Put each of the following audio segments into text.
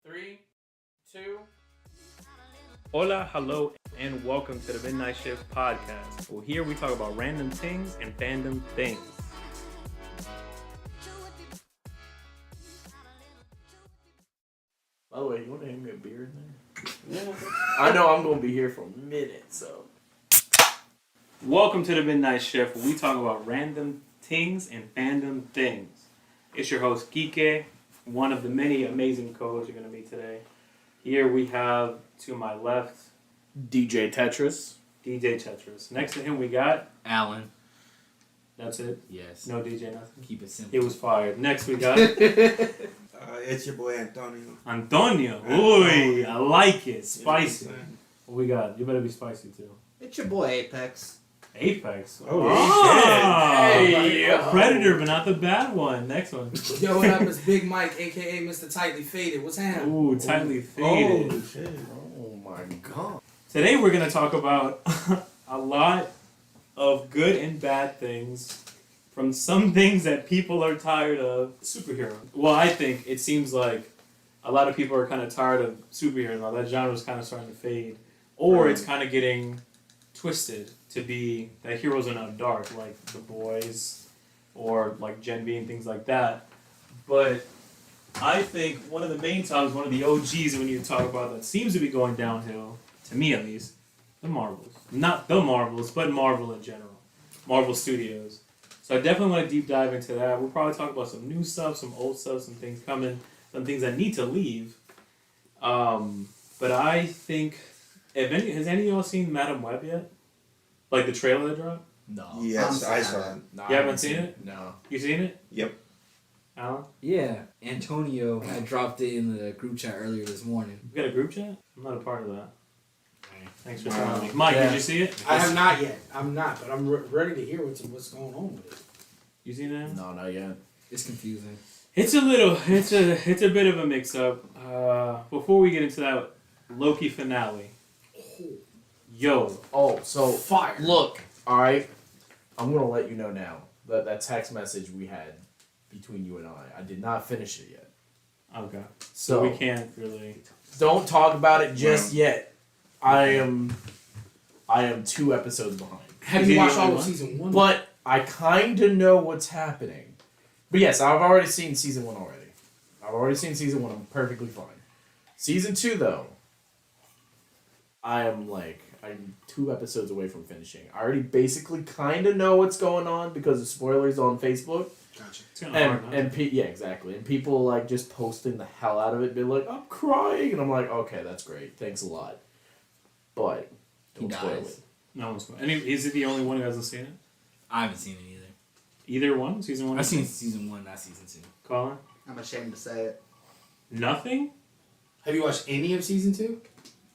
3, 2. Hola, hello, and welcome to the Midnight Shift podcast. Well, here we talk about random things and fandom things. By the way, you want to hand me a beer in there? Yeah. I know I'm going to be here for a minute, so. Welcome to the Midnight Shift, where we talk about random things and fandom things. It's your host, KiKe, one of the many amazing co-hosts you're going to meet today. Here we have, to my left, DJ T3tris. DJ T3tris. Next to him we got... Alan. That's it? Yes. No DJ, nothing? Keep it simple. He was fired. Next we got... It's your boy Antonio. Antonio. Ooh, I like it. Spicy. What we got? You better be spicy too. It's your boy Apexx. Apexx. Hey, Predator, but not the bad one. Next one. Yo, what up? It's Big Mike, aka Mr. TightlyFaded. What's happening? Ooh, TightlyFaded. Oh, shit. Oh my god. Today we're going to talk about a lot of good and bad things from some things that people are tired of. Superhero. Well, I think it seems like a lot of people are kind of tired of superheroes now. That genre is kind of starting to fade. Or it's kind of getting twisted to be that heroes are now dark, like The Boys or like Gen V and things like that. But I think one of the main times, one of the OGs we need to talk about that seems to be going downhill, to me at least, the Marvels. Not the Marvels, but Marvel in general. Marvel Studios. So I definitely want to deep dive into that. We'll probably talk about some new stuff, some old stuff, some things coming, some things that need to leave. But I think, has any of y'all seen Madam Web yet? Like the trailer that dropped? No. Yes, I saw it. No, You haven't seen it? No. You seen it? Yep. Alan? Yeah, Antonio had dropped it in the group chat earlier this morning. You got a group chat? I'm not a part of that. Thanks for Wow. telling me. Mike, Yeah. did you see it? I have not yet. I'm not, but I'm ready to hear what's going on with it. You seen it? No, not yet. It's confusing. It's a bit of a mix up. Before we get into that Loki finale. Yo. Oh, so, Fire. look, alright, I'm going to let you know now that text message we had between you and I did not finish it yet. Okay. So, we can't really. don't talk about it just yet. I am 2 episodes behind. Have Is you he watched the all only of one? season 1? But I kind of know what's happening. But yes, I've already seen season 1 already. I've already seen season 1. I'm perfectly fine. Season 2, though, I'm 2 episodes away from finishing. I already basically kind of know what's going on because of spoilers on Facebook. Gotcha. It's kind of hard, huh? Yeah, exactly. And people just posting the hell out of it, being like, I'm crying. And I'm like, okay, that's great. Thanks a lot. But He don't spoil dies. it. No one's. Is it the only one who hasn't seen it? I haven't seen it either. Either one? Season 1? I've seen season 1, not season 2. Colin? I'm ashamed to say it. Nothing? Have you watched any of season 2?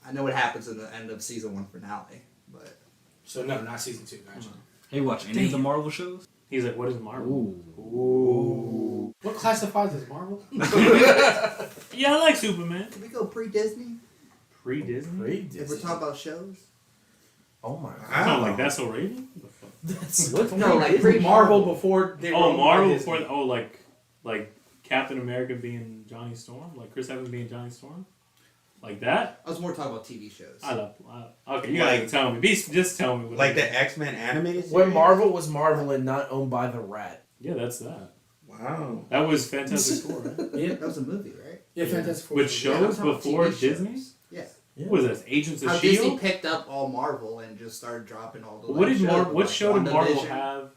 I know what happens in the end of season 1 finale, but So no, not season 2. Gotcha. Hey, watch any of the Marvel shows? He's like, what is Marvel? Ooh. What classifies as Marvel? Yeah, I like Superman. can we go pre-Disney? Pre-Disney? If we're talking about shows? Oh my I god. don't like That's So Raven? That's No, like Pre-Marvel before they were Oh, owned by Marvel Disney. before. Like Captain America being Johnny Storm? Like Chris Evans being Johnny Storm? Like that? I was more talking about TV shows. Okay, you gotta tell me. Just tell me. What Like it the is. X-Men animated series? When Marvel was Marvel and not owned by the Rat. Yeah, that's that. Wow. That was Fantastic Four, right? Yeah, That was a movie, right? yeah, Fantastic Four. With Yeah, shows I'm talking about before TV shows. Disney? Yeah. Yeah. What was that? Agents of How S.H.I.E.L.D.? Disney picked up all Marvel and just started dropping all the What did shows, What like show did Marvel WandaVision. have?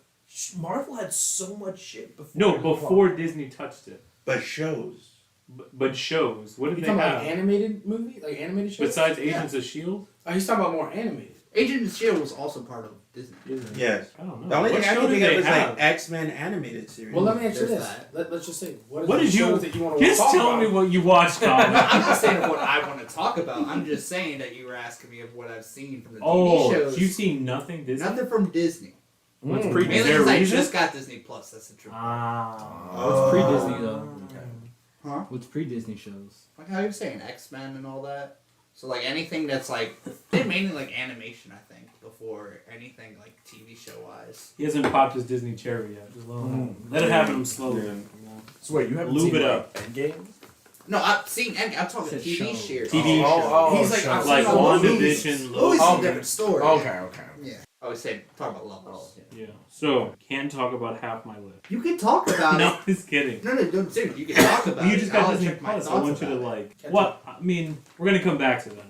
Marvel had so much shit before. No, before Disney touched it. But shows. But shows. What did You they talking have? about animated movie? Like animated shows? Besides Agents of S.H.I.E.L.D.? Oh, he's talking about more animated. Agent of S.H.I.E.L.D. was also part of Disney. Yes. I don't know. The only What thing I show can did think of they is have? like X-Men animated series. Well, let me ask you There's this. that. Let's just say, What the did you- shows that you want to Just talk tell about? me what you watched, Colin. I'm not saying what I want to talk about. I'm just saying that you were asking me of what I've seen from the TV Oh, shows. you've seen nothing Disney? Nothing from Disney. What's Mm. pre? Mainly Is there a because I reason? just got Disney Plus. That's the truth. Ah. What's pre-Disney though? Huh? What's pre-Disney shows? Like how you were saying, X-Men and all that. So like anything that's like, they're mainly like animation, I think, before anything like TV show wise. He hasn't popped his Disney cherry yet. Just let it happen. Let it happen slowly. Yeah. You know? So wait, you haven't Lube seen it like, up. Endgame? No, I've seen. I'm talking Said TV show. series. TV Oh, He's like, show. I've seen Like all the movies. WandaVision, Always Loki. a different story. Okay. Yeah. I always say talk about levels. Yeah. So can't talk about half my list. You can talk about No, it. just kidding. No, seriously, you can talk about it. You just got I'll Disney check my Plus. I thoughts want you to about it. like. Catch What? I mean, we're gonna come back to that.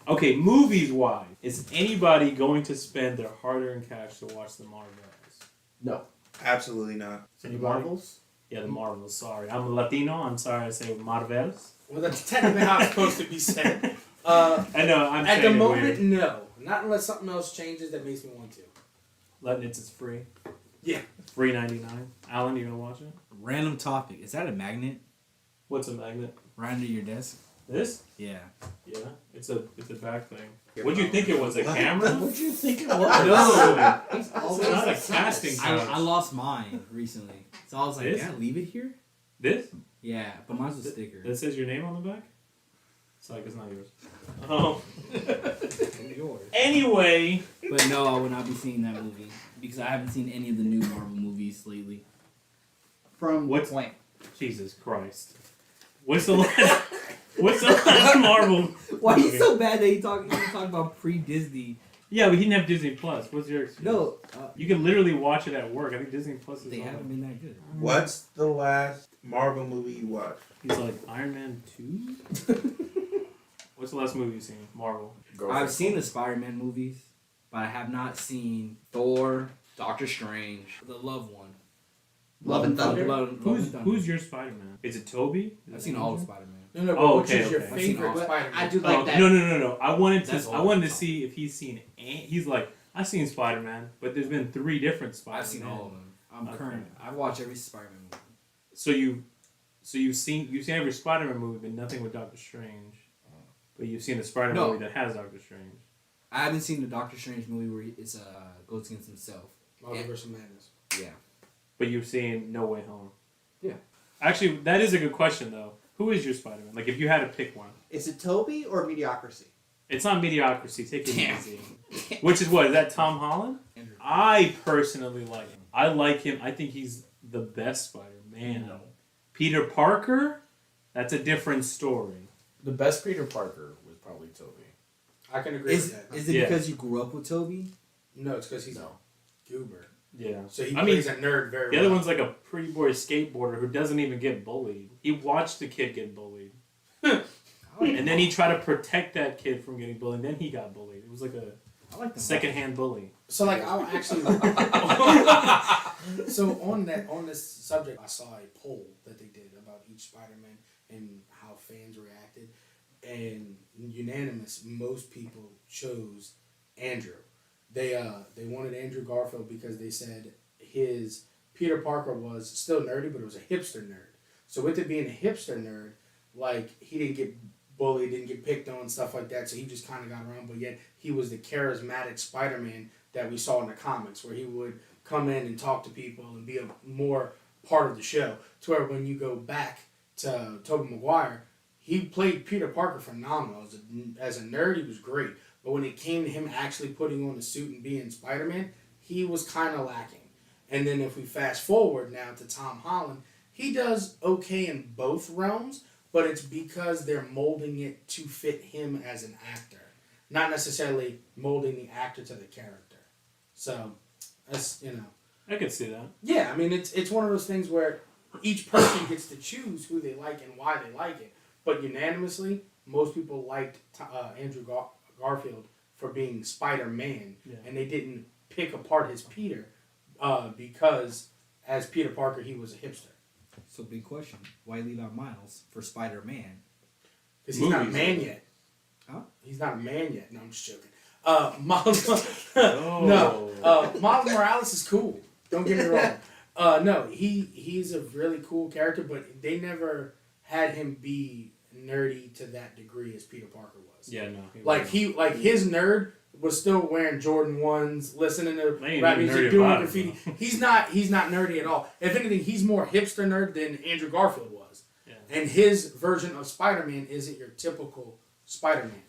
Okay, movies wise, is anybody going to spend their hard-earned cash to watch the Marvels? No. Absolutely not. Anybody? Marvels? Yeah, the Marvels. Sorry, I'm a Latino. I'm sorry I say Marvels. Well, that's technically how it's supposed to be said. I know. I'm At saying the it moment, weird. no. Not unless something else changes that makes me want to. Leibniz is free. Yeah. Free $99. Alan, you gonna watch it? Random topic. Is that a magnet What's a magnet? right under your desk? This? Yeah. Yeah, it's a back thing. What'd you think it was? A camera? What'd you think it No, was? He's it's always not a the casting saddest. couch. I lost mine recently. So I was like, This? can I leave it here? This? Yeah, but mine's a sticker. That says your name on the back? It's like it's not yours. Oh. Yours. Anyway. But no, I will not be seeing that movie because I haven't seen any of the new Marvel movies lately. From What's- point? Jesus Christ. What's the last? What's the last Marvel? Why are you Okay. so bad that you talking about pre-Disney? Yeah, we didn't have Disney Plus. What's your excuse? No, You can literally watch it at work. I think Disney Plus is they on. haven't been that good. What's the last Marvel movie you watched? He's like Iron Man 2? What's the last movie you've seen? Marvel. I've seen the Spider-Man movies, but I have not seen Thor, Doctor Strange, the Love one. Love and Thunder? Love and Thunder. Who's your Spider-Man? Is it Toby? I've seen all of Spider-Man. No, but Oh, which okay, is your okay. I've seen favorite all- Spider-Man? I do Oh, like that. no. I wanted That's to all. see if he's seen. He's like, I've seen Spider-Man, but there's been 3 different Spider-Man. I've seen all of them. I'm Okay. current. I've watched every Spider-Man movie. So you've seen every Spider-Man movie, but nothing with Doctor Strange. But you've seen the Spider-Man No. movie that has Doctor Strange. I haven't seen the Doctor Strange movie where it's goes against himself. Multiverse of Madness. Yeah. But you've seen No Way Home. Yeah. Actually, that is a good question though. Who is your Spider-Man? Like, if you had to pick one, Is it Toby or Mediocrity? it's not Mediocrity. Take it Damn. easy. Which is what? Is that Tom Holland? Andrew. I personally like him. I like him. I think he's the best Spider-Man. No. Peter Parker, that's a different story. The best Peter Parker was probably Toby. I can agree Is with that. is it Yeah. because you grew up with Toby? No, it's because he's No. a goober. Yeah. So he I mean, plays a nerd very the well. other one's like a pretty boy skateboarder who doesn't even get bullied. He watched the kid get bullied. And then he tried to protect that kid from getting bullied. Then he got bullied. It was like a I like the secondhand bully. So like I'll actually so on this subject I saw a poll that they did about each Spider-Man and how fans reacted, and unanimous most people chose Andrew. They wanted Andrew Garfield because they said his Peter Parker was still nerdy, but it was a hipster nerd. So with it being a hipster nerd, like he didn't get bullied, didn't get picked on, stuff like that. So he just kind of got around. But yet he was the charismatic Spider-Man that we saw in the comics, where he would come in and talk to people and be a more part of the show. To where when you go back to Tobey Maguire, he played Peter Parker phenomenal. As a nerd, he was great. But when it came to him actually putting on the suit and being Spider-Man, he was kind of lacking. And then if we fast forward now to Tom Holland, he does okay in both realms, but it's because they're molding it to fit him as an actor, not necessarily molding the actor to the character. So, that's, I could see that. yeah, I mean, it's one of those things where each person gets to choose who they like and why they like it. But unanimously, most people liked Andrew Garfield for being Spider-Man, Yeah. and they didn't pick apart his Peter because as Peter Parker, he was a hipster. So big question: why leave out Miles for Spider-Man? Because he's not a Movies. man yet. Huh? He's not a man yet. No, I'm just joking. Miles, Oh. Miles Morales is cool. Don't get me wrong. No, he's a really cool character, but they never had him be nerdy to that degree as Peter Parker was. Yeah, no. Like his nerd was still wearing Jordan 1s, listening to They ain't rap even music, nerdy doing about it, graffiti. though. He's not nerdy at all. If anything, he's more hipster nerd than Andrew Garfield was. Yeah. And his version of Spider-Man isn't your typical Spider-Man.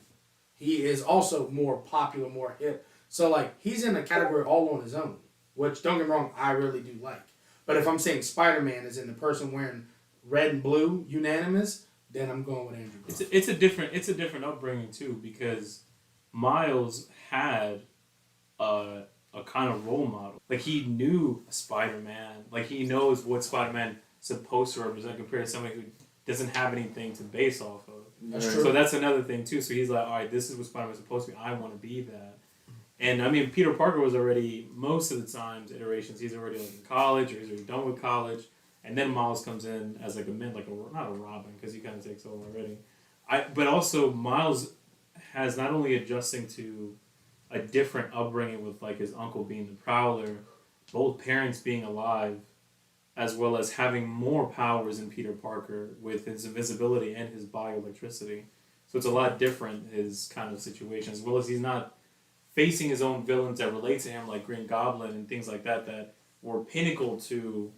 He is also more popular, more hip. So like he's in a category all on his own, which don't get me wrong, I really do like. But if I'm saying Spider-Man is in the person wearing red and blue, unanimous, then I'm going with Andrew Garfield. It's a different upbringing too, because Miles had a kind of role model. Like, he knew Spider-Man. Like, he knows what Spider-Man supposed to represent compared to somebody who doesn't have anything to base off of. That's true. So that's another thing too. So he's like, all right, this is what Spider-Man's supposed to be. I want to be that. And I mean, Peter Parker was already, most of the times, iterations, he's already like in college, or he's already done with college. And then Miles comes in as like not a Robin, because he kind of takes over already. But also Miles has not only adjusting to a different upbringing with like his uncle being the Prowler, both parents being alive, as well as having more powers than Peter Parker with his invisibility and his bioelectricity. So it's a lot different, his kind of situation, as well as he's not facing his own villains that relate to him, like Green Goblin and things like that, that were pinnacle to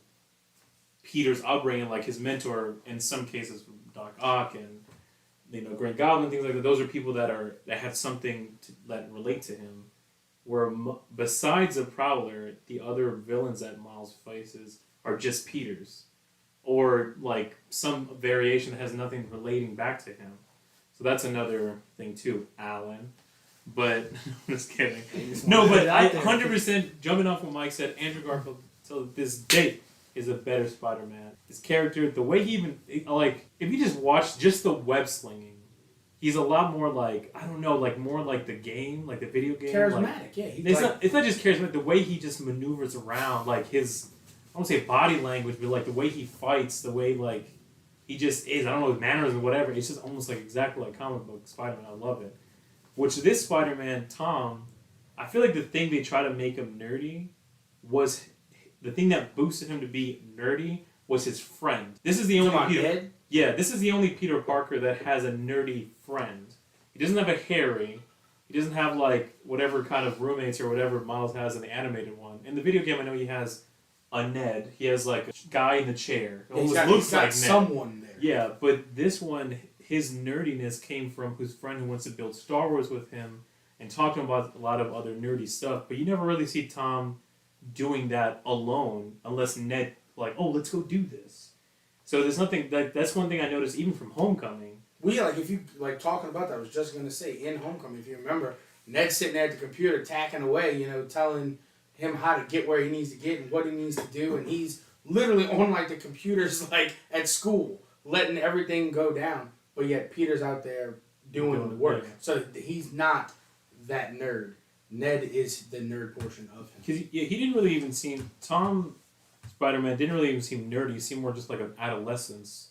Peter's upbringing, like his mentor, in some cases, Doc Ock and Green Goblin, things like that. Those are people that have something that relate to him. Where besides the Prowler, the other villains that Miles faces are just Peter's, or like some variation that has nothing relating back to him. So that's another thing too, Alan. But I'm just kidding. No, but I 100% jumping off what Mike said. Andrew Garfield till this date is a better Spider-Man. His character, the way he even like, if you just watch just the web slinging, he's a lot more like, I don't know, like more like the game, like the video game. Charismatic, like, yeah. It's not just charismatic. The way he just maneuvers around, like his, I won't say body language, but like the way he fights, the way like he just is. I don't know, his manners or whatever. It's just almost like exactly like comic book Spider-Man. I love it. Which this Spider-Man, Tom, I feel like the thing they try to make him nerdy was the thing that boosted him to be nerdy was his friend. This is the only Peter. Yeah, this is the only Peter Parker that has a nerdy friend. He doesn't have a Harry. He doesn't have like whatever kind of roommates or whatever Miles has in the animated one. In the video game, I know he has a Ned. He has like a guy in the chair. It almost looks like Ned. Someone there. Yeah, but this one, his nerdiness came from his friend who wants to build Star Wars with him and talking about a lot of other nerdy stuff. But you never really see Tom doing that alone unless Ned like, oh, let's go do this. So there's nothing that's one thing I noticed even from Homecoming. Well, yeah, like if you like talking about that, I was just gonna say in Homecoming, if you remember, Ned's sitting there at the computer tacking away, telling him how to get where he needs to get and what he needs to do, and he's literally on like the computers like at school, letting everything go down. But yet Peter's out there doing the work. Yeah. So he's not that nerd. Ned is the nerd portion of him. Because he didn't really even seem... Tom Spider-Man didn't really even seem nerdy. He seemed more just like an adolescence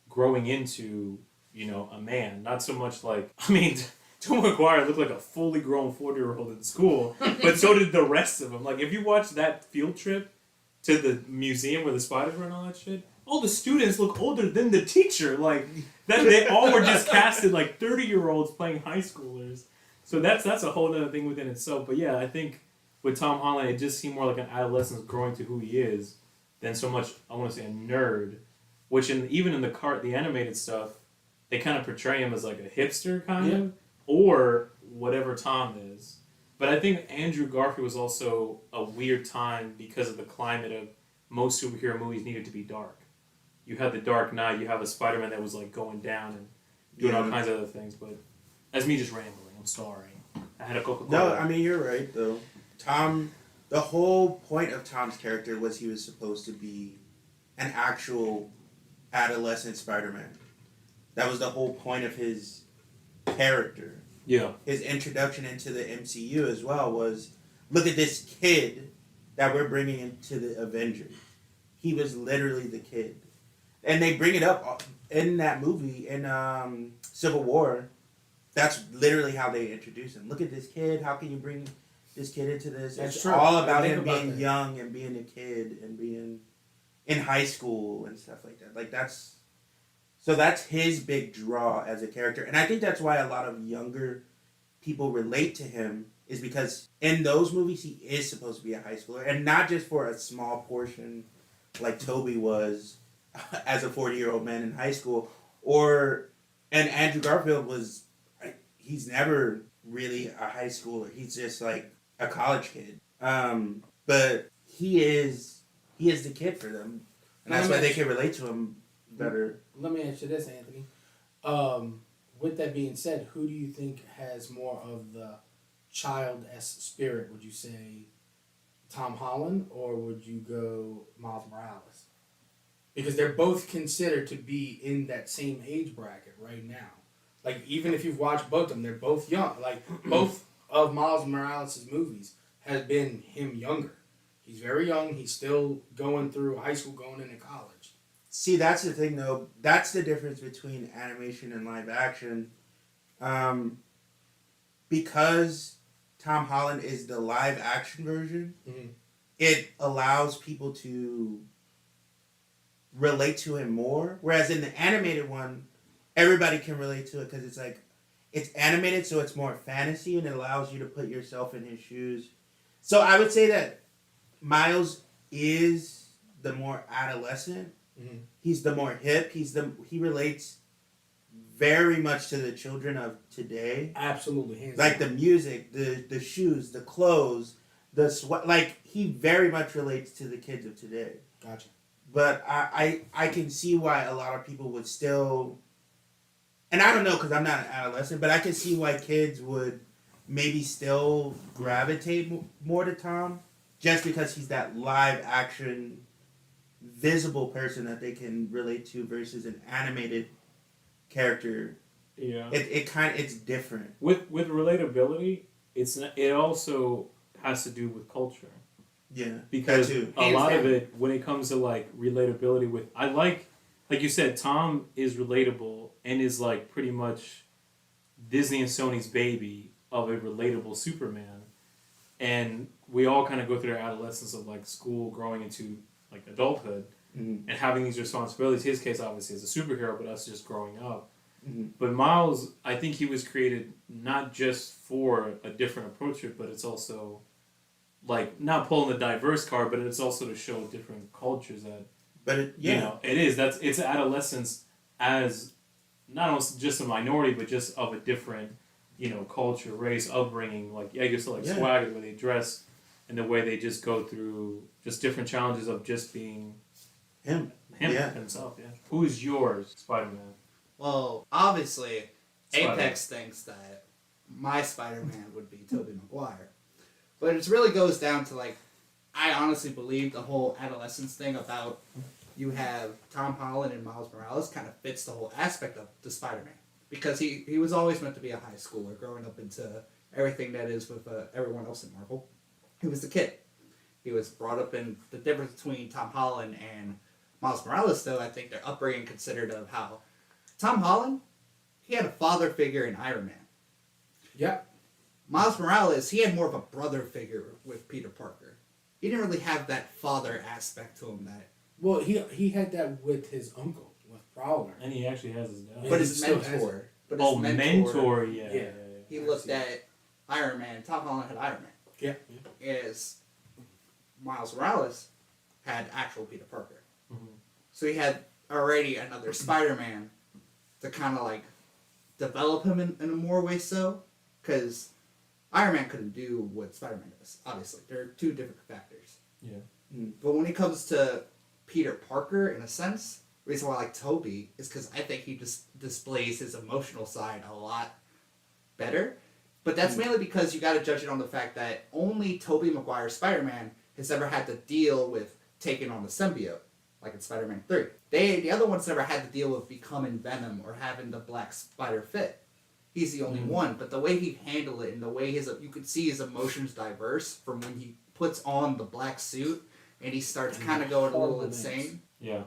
growing into, a man. Not so much like... I mean, Tom McGuire looked like a fully grown 40-year-old in school. But so did the rest of them. Like, if you watch that field trip to the museum where the spiders were and all that shit... all the students look older than the teacher. Like, that they all were just casted like 30-year-olds playing high schoolers. So that's a whole other thing within itself. But yeah, I think with Tom Holland, it just seemed more like an adolescent growing to who he is than so much, I want to say, a nerd. Which even in the animated stuff, they kind of portray him as like a hipster kind of, or whatever Tom is. But I think Andrew Garfield was also a weird time because of the climate of most superhero movies needed to be dark. You had the Dark Knight, you have a Spider-Man that was like going down and doing all kinds of other things, but that's me just rambling. I'm sorry. I had a Coca-Cola. No, I mean, you're right, though. Tom, the whole point of Tom's character was he was supposed to be an actual adolescent Spider-Man. That was the whole point of his character. Yeah. His introduction into the MCU as well was, look at this kid that we're bringing into the Avengers. He was literally the kid. And they bring it up in that movie, in Civil War. That's literally how they introduce him. Look at this kid. How can you bring this kid into this? That's it's true. all about him being young and being a kid and being in high school and stuff like that. Like that's his big draw as a character. And I think that's why a lot of younger people relate to him, is because in those movies he is supposed to be a high schooler. And not just for a small portion like Toby was as a 40-year-old man in high school, and Andrew Garfield was, he's never really a high schooler. He's just like a college kid. But he is the kid for them, and that's why they can relate to him better. Let me ask you this, Anthony. With that being said, who do you think has more of the child-esque spirit? Would you say Tom Holland or would you go Miles Morales? Because they're both considered to be in that same age bracket right now. Like, even if you've watched both of them, they're both young. Like, both of Miles Morales' movies has been him younger. He's very young. He's still going through high school, going into college. See, that's the thing, though. That's the difference between animation and live action. Because Tom Holland is the live action version, it allows people to relate to him more. Whereas in the animated one, everybody can relate to it because it's like, it's animated, so it's more fantasy and it allows you to put yourself in his shoes. So I would say that Miles is the more adolescent. He's the more hip. He relates very much to the children of today. Absolutely, hands like down. the music, the shoes, the clothes, the sweat. Like he very much relates to the kids of today. Gotcha. But I can see why a lot of people would still, and I don't know because I'm not an adolescent, but I can see why kids would maybe still gravitate more to Tom, just because he's that live action, visible person that they can relate to versus an animated character. Yeah. It's different. With relatability, it also has to do with culture. Yeah. Because that too. a lot of it, when it comes to like relatability with, I like you said, Tom is relatable and is like pretty much Disney and Sony's baby of a relatable Superman. And we all kind of go through our adolescence of like school, growing into like adulthood, and having these responsibilities. His case obviously is a superhero, but us just growing up. But Miles, I think he was created not just for a different approach to it, but it's also like not pulling the diverse card, but it's also to show different cultures that. But it is. It's adolescence as not only just a minority, but just of a different, culture, race, upbringing. Like I guess swag, the way they dress, and the way they just go through just different challenges of just being himself. Yeah. Who's yours, Spider-Man? Well, obviously, Spider-Man. Apexx thinks that my Spider-Man would be Tobey Maguire. But it really goes down to, like, I honestly believe the whole adolescence thing about you have Tom Holland and Miles Morales kind of fits the whole aspect of the Spider-Man. Because he was always meant to be a high schooler growing up into everything that is with everyone else in Marvel. He was the kid. He was brought up in the difference between Tom Holland and Miles Morales, though, I think their upbringing considered of how Tom Holland, he had a father figure in Iron Man. Yep. Miles Morales, he had more of a brother figure with Peter Parker. He didn't really have that father aspect to him that... Well, he had that with his uncle, with Prowler. And he actually has his dad. Yeah, But he his still has mentor. it. But his mentor, yeah. He looked at Iron Man. Tom Holland had Iron Man. Yeah. Is Miles Morales had actual Peter Parker. Mm-hmm. So he had already another Spider-Man to kind of like develop him in a more way so. Because Iron Man couldn't do what Spider-Man does, obviously. They're two different factors. Yeah. But when it comes to Peter Parker, in a sense, the reason why I like Tobey is because I think he just displays his emotional side a lot better. But that's mainly because you got to judge it on the fact that only Tobey Maguire's Spider-Man has ever had to deal with taking on the symbiote, like in Spider-Man 3. The other ones never had to deal with becoming Venom or having the black spider fit. He's the only one, but the way he handled it and the way you could see his emotions diverse from when he puts on the black suit and he starts kind of going a little insane. Yeah,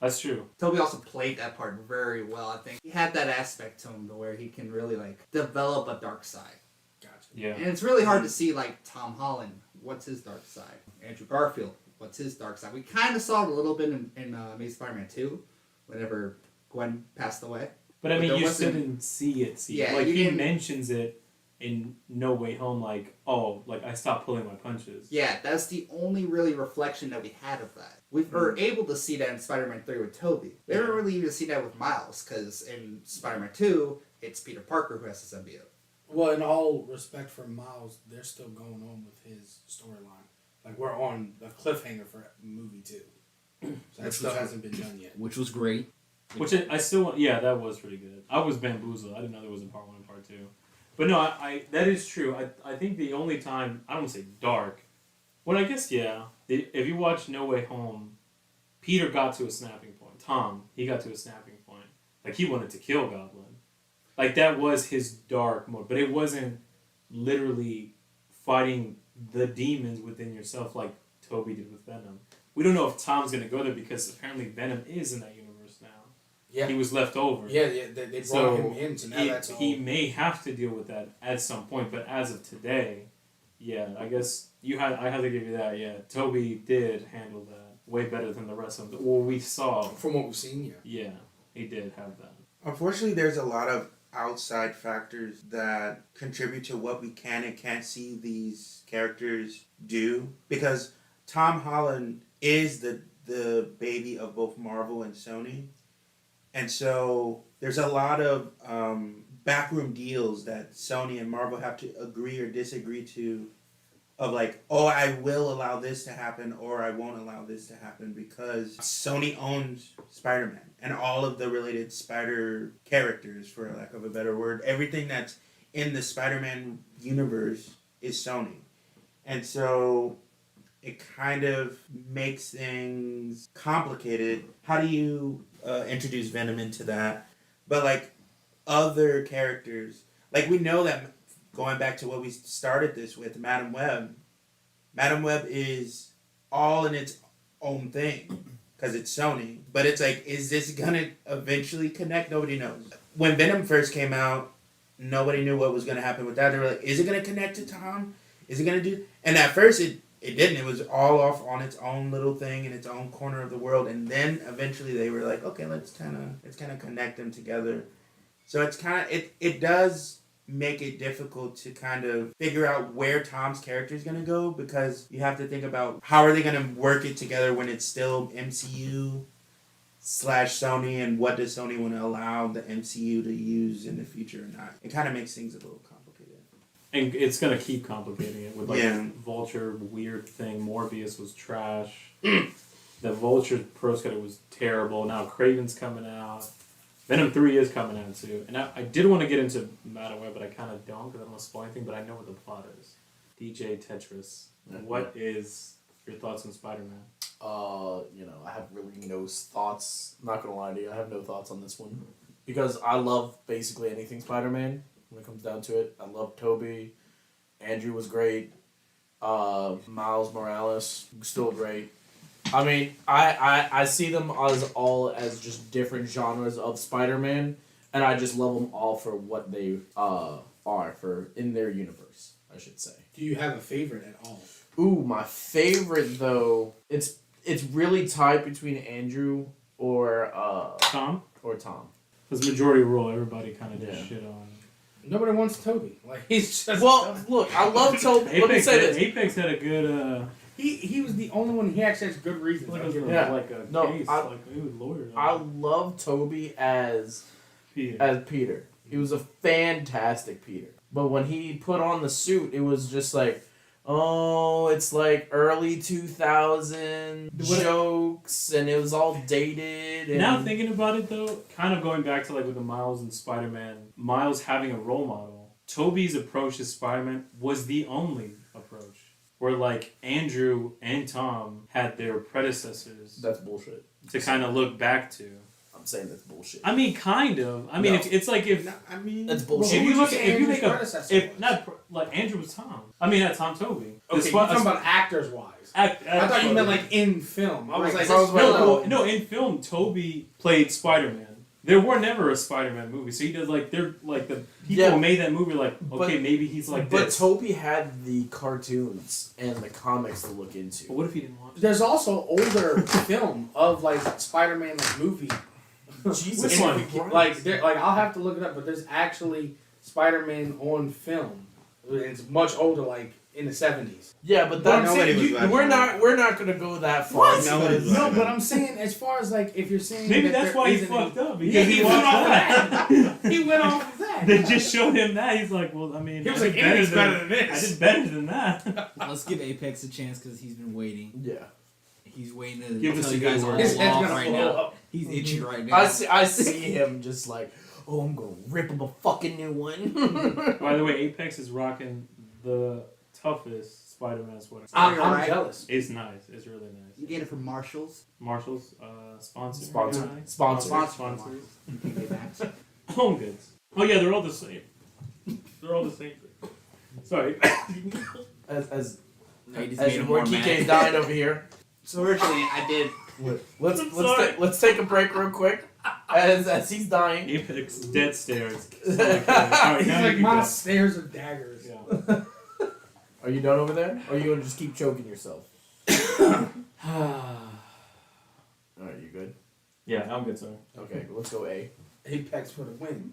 that's true. Toby also played that part very well, I think. He had that aspect to him to where he can really, like, develop a dark side. Gotcha. Yeah. And it's really hard to see, like, Tom Holland, what's his dark side? Andrew Garfield, what's his dark side? We kind of saw it a little bit in Amazing Spider-Man 2, whenever Gwen passed away. But I mean, there you still wasn't- didn't see it. Yeah, like you he didn't- mentions it in No Way Home, like, oh, like I stopped pulling my punches. Yeah, that's the only really reflection that we had of that. We were able to see that in Spider-Man 3 with Tobey. We didn't really even see that with Miles, because in Spider-Man 2, it's Peter Parker who has the symbiote. Well, in all respect for Miles, they're still going on with his storyline. Like, we're on a cliffhanger for movie 2. So that still hasn't been done yet. Which was great. Which I still want. Yeah, that was pretty good. I was bamboozled. I didn't know there was a part 1 and part 2. But no, I that is true. I think the only time I don't want to say dark. Well, I guess yeah. If you watch No Way Home, Peter got to a snapping point. Tom, he got to a snapping point. Like he wanted to kill Goblin. Like that was his dark mode, but it wasn't literally fighting the demons within yourself like Toby did with Venom. We don't know if Tom's gonna go there because apparently Venom is in that universe now. Yeah. He was left over. Yeah, they brought him in, so now that's all. He may have to deal with that at some point, but as of today, yeah, I guess I have to give you that. Yeah, Toby did handle that way better than the rest of them. Well, we saw From what we've seen, yeah. Yeah, he did have that. Unfortunately, there's a lot of outside factors that contribute to what we can and can't see these characters do. Because Tom Holland is the baby of both Marvel and Sony. And so there's a lot of backroom deals that Sony and Marvel have to agree or disagree to, of like, oh, I will allow this to happen or I won't allow this to happen because Sony owns Spider-Man and all of the related Spider characters, for lack of a better word. Everything that's in the Spider-Man universe is Sony. And so it kind of makes things complicated. How do you introduce Venom into that? But like other characters, like we know that going back to what we started this with, Madam Web is all in its own thing because it's Sony. But it's like, is this gonna eventually connect? Nobody knows. When Venom first came out, nobody knew what was gonna happen with that. They were like, is it gonna connect to Tom? Is it gonna do? And at first it didn't. It was all off on its own little thing in its own corner of the world. And then eventually they were like, okay, let's kind of connect them together. So it's kind of it does make it difficult to kind of figure out where Tom's character is going to go, because you have to think about how are they going to work it together when it's still MCU / Sony, and what does Sony want to allow the MCU to use in the future or not. It kind of makes things a little complicated. And it's going to keep complicating it with like Yeah. Vulture weird thing. Morbius was trash. The Vulture Pro Skater was terrible. Now Craven's coming out. Venom 3 is coming out too. And I did want to get into Madam Web, but I kind of don't because I don't want to spoil anything, but I know what the plot is. DJ T3tris. What is your thoughts on Spider-Man? I have really no thoughts. I'm not gonna lie to you, I have no thoughts on this one. Because I love basically anything Spider-Man when it comes down to it. I love Tobey. Andrew was great. Miles Morales, still great. I mean, I see them as just different genres of Spider-Man, and I just love them all for what they are for in their universe, I should say. Do you have a favorite at all? Ooh, my favorite though, it's really tied between Andrew or Tom? Because majority rule, everybody kind of just shit on. Nobody wants Toby. Like he's just look, I love Toby. Let me say this. Apexx had a good. He was the only one. He actually has good reasons. Like I'll give him a, that. like a No, case, like he was lawyer. I love Toby as Peter. He was a fantastic Peter. But when he put on the suit, it was just like, oh, it's like early 2000 jokes, and it was all dated. And Now thinking about it though, kind of going back to like with the Miles and Spider-Man, Miles having a role model, Toby's approach to Spider-Man was the only approach. Where like Andrew and Tom had their predecessors that's bullshit. to kind of look back to. I'm saying that's bullshit. I mean, kind of. I mean, No. it's like if That's bullshit. if you look at if you Andrew's make a predecessor if was. not like Andrew was Tom. I mean, not Tom Toby. Okay, you're talking about actors wise. I thought you meant like in film. I was like, no. In film, Toby played Spider-Man. There were never a Spider-Man movie, so he does like they're like the people who made that movie like okay, maybe he's like But this. Toby had the cartoons and the comics to look into. But what if he didn't watch? There's also older film of like Spider-Man like movie. Jesus Which one? Like I'll have to look it up, but there's actually Spider-Man on film. It's much older, like in the 70s. Yeah, but But that's nobody was watching we're that. not gonna go that far. What? Nobody was No, watching but that. I'm saying as far as like if you're saying Maybe that that's there why he isn't fucked up. Yeah, he went watched off of that. He went off of that. They just showed him that. He's like, well, I mean, He was I like, did anything's better than this. I did better than that. Let's give Apexx a chance because he's been waiting. Yeah. He's waiting to Give us tell a you good guys all word. His head's off gonna right blow now. up. He's itching right now. I see him just like, oh, I'm gonna rip him a fucking new one. By the way, Apexx is rocking the toughest Spider-Man sweater. I'm right. jealous. It's nice. It's really nice. You get it from Marshalls. Marshall's sponsor. Sponsor. guy. Sponsor. Sponsors. KiKe Maxx. Home goods. Oh yeah, they're all the same. They're all the same thing. Sorry. As No, you just as made him boy more mad. KiKe's dying over here. So originally, I did. Let's take a break real quick. As he's dying. Apexx dead stares. Alright, He's now like you my can go. stairs of daggers. Yeah. Are you done over there? Or are you gonna just keep choking yourself? Alright, you good? Yeah, I'm good, sorry. Okay, let's go A. Apexx for the win.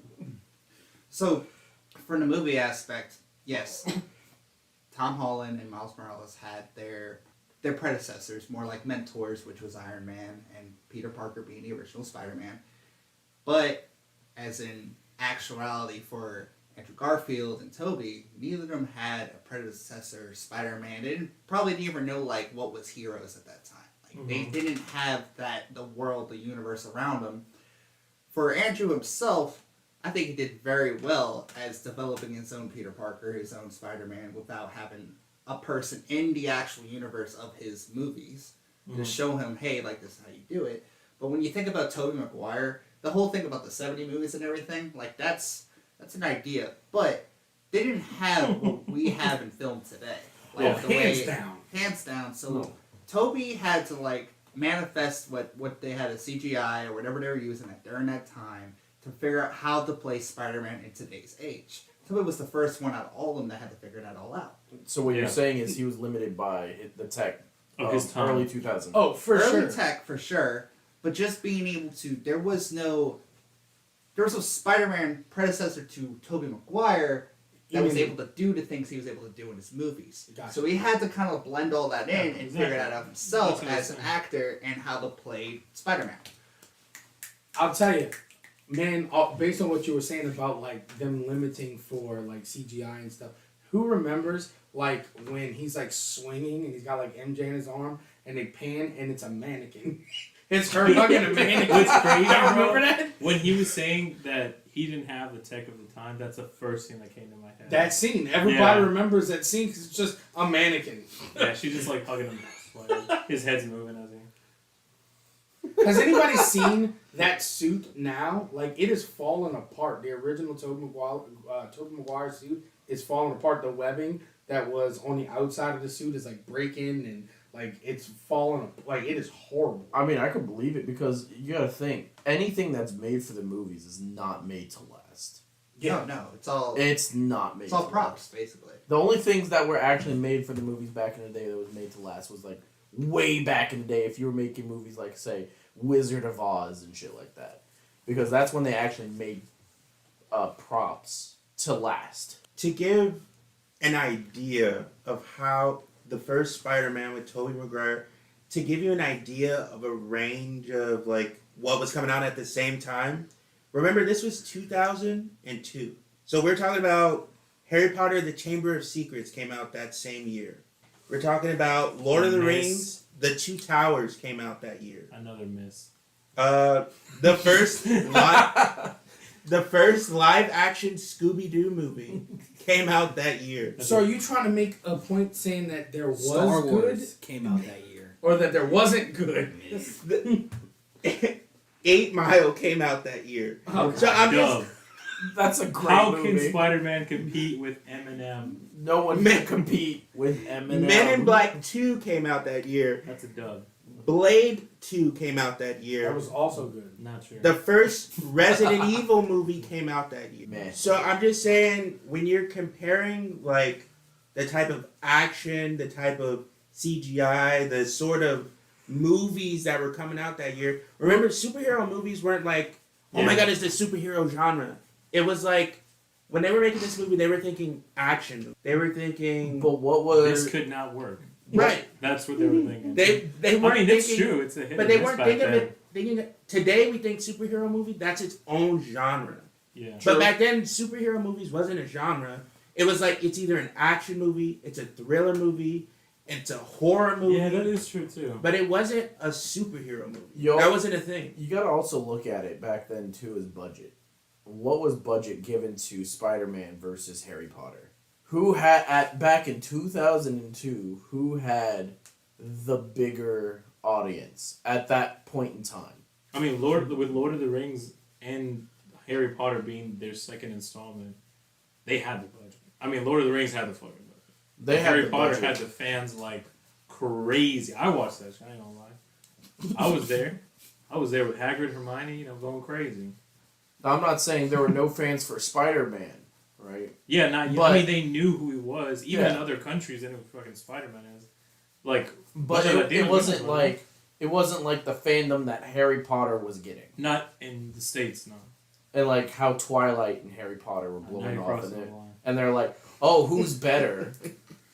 So, from the movie aspect, yes, Tom Holland and Miles Morales had their predecessors, more like mentors, which was Iron Man and Peter Parker being the original Spider-Man. But as in actuality for Andrew Garfield and Tobey, neither of them had a predecessor Spider-Man. They probably didn't even know like what was heroes at that time. Like they didn't have the world, the universe around them. For Andrew himself, I think he did very well as developing his own Peter Parker, his own Spider-Man, without having a person in the actual universe of his movies to show him, hey, like this is how you do it. But when you think about Tobey Maguire, the whole thing about the 70 movies and everything, like that's an idea. But they didn't have what we have in film today. Like the Hands way, down. Hands down. So Toby had to like manifest what they had as CGI or whatever they were using during that time to figure out how to play Spider-Man in today's age. Toby was the first one out of all of them that had to figure that all out. So what Yeah. you're saying is he was limited by the tech Of his time. early 2000s. Oh, for Early sure. tech for sure, but just being able to there was no Spider-Man predecessor to Tobey Maguire that was able to do the things he was able to do in his movies. Gotcha. So he had to kind of blend all that in and exactly. figure that out himself That's what I was as an saying. actor and how to play Spider-Man. I'll tell you, man, based on what you were saying about like them limiting for like CGI and stuff, who remembers like when he's like swinging and he's got like MJ in his arm and they pan and it's a mannequin. It's her hugging a mannequin. What's crazy, Y'all bro? remember that? When he was saying that he didn't have the tech of the time, that's the first thing that came to my head. That scene. Everybody Yeah. remembers that scene because it's just a mannequin. Yeah, she's just like hugging him. Like, his head's moving as he. Has anybody seen that suit now? Like, it is falling apart. The original Tobey Maguire suit is falling apart. The webbing that was on the outside of the suit is like breaking and like it's falling. Like, it is horrible. I mean, I could believe it because you gotta think anything that's made for the movies is not made to last. Yeah. No, it's all It's not made. it's all to props last. basically. The only things that were actually made for the movies back in the day that was made to last was like way back in the day. If you were making movies like say Wizard of Oz and shit like that, because that's when they actually made props to last. To give an idea of how the first Spider-Man with Tobey Maguire, to give you an idea of a range of like what was coming out at the same time. Remember, this was 2002. So we're talking about Harry Potter, The Chamber of Secrets came out that same year. We're talking about Lord of the Miss. Rings, The Two Towers came out that year. Another miss. The first live action Scooby-Doo movie came out that year. So are you trying to make a point saying that there was Star good Wars came out that year. or that there wasn't good? 8 Mile came out that year. Oh, So I'm just Dub. That's a great How movie. can Spider-Man compete with Eminem? No one can compete with Eminem. Men in Black 2 came out that year. That's a dub. Blade 2 came out that year. that was also good. Not sure. The first Resident Evil movie came out that year. Man. So I'm just saying, when you're comparing like the type of action, the type of CGI, the sort of movies that were coming out that year. Remember, superhero movies weren't like, oh my Yeah. god, it's the superhero genre. It was like, when they were making this movie, they were thinking action. They were thinking, But what was this could not work. right. That's what they were thinking. They I weren't mean, it's thinking, true. It's a hit. but and they miss weren't back thinking of then. it. Thinking today we think superhero movie, that's its own genre. Yeah. But back then, superhero movies wasn't a genre. It was like it's either an action movie, it's a thriller movie, It's a horror movie. Yeah, that is true too. But it wasn't a superhero movie. Yo, that wasn't a thing. You gotta also look at it back then too as budget. What was budget given to Spider-Man versus Harry Potter? Who had back in 2002? Who had the bigger audience at that point in time? I mean, Lord of the Rings and Harry Potter being their second installment, they had the budget. I mean, Lord of the Rings had the fucking budget. Harry Potter had the fans like crazy. I watched that shit, I ain't gonna lie. I was there. I was there with Hagrid, Hermione, going crazy. Now, I'm not saying there were no fans for Spider-Man, right? Yeah, But- I mean, they knew who he was. Even in Yeah. other countries, they knew who fucking Spider-Man is. Like, But it wasn't like the fandom that Harry Potter was getting, not in the States, no. and like how Twilight and Harry Potter were Now blowing you're off crossing in the it, line. and they're like, "Oh, who's better?"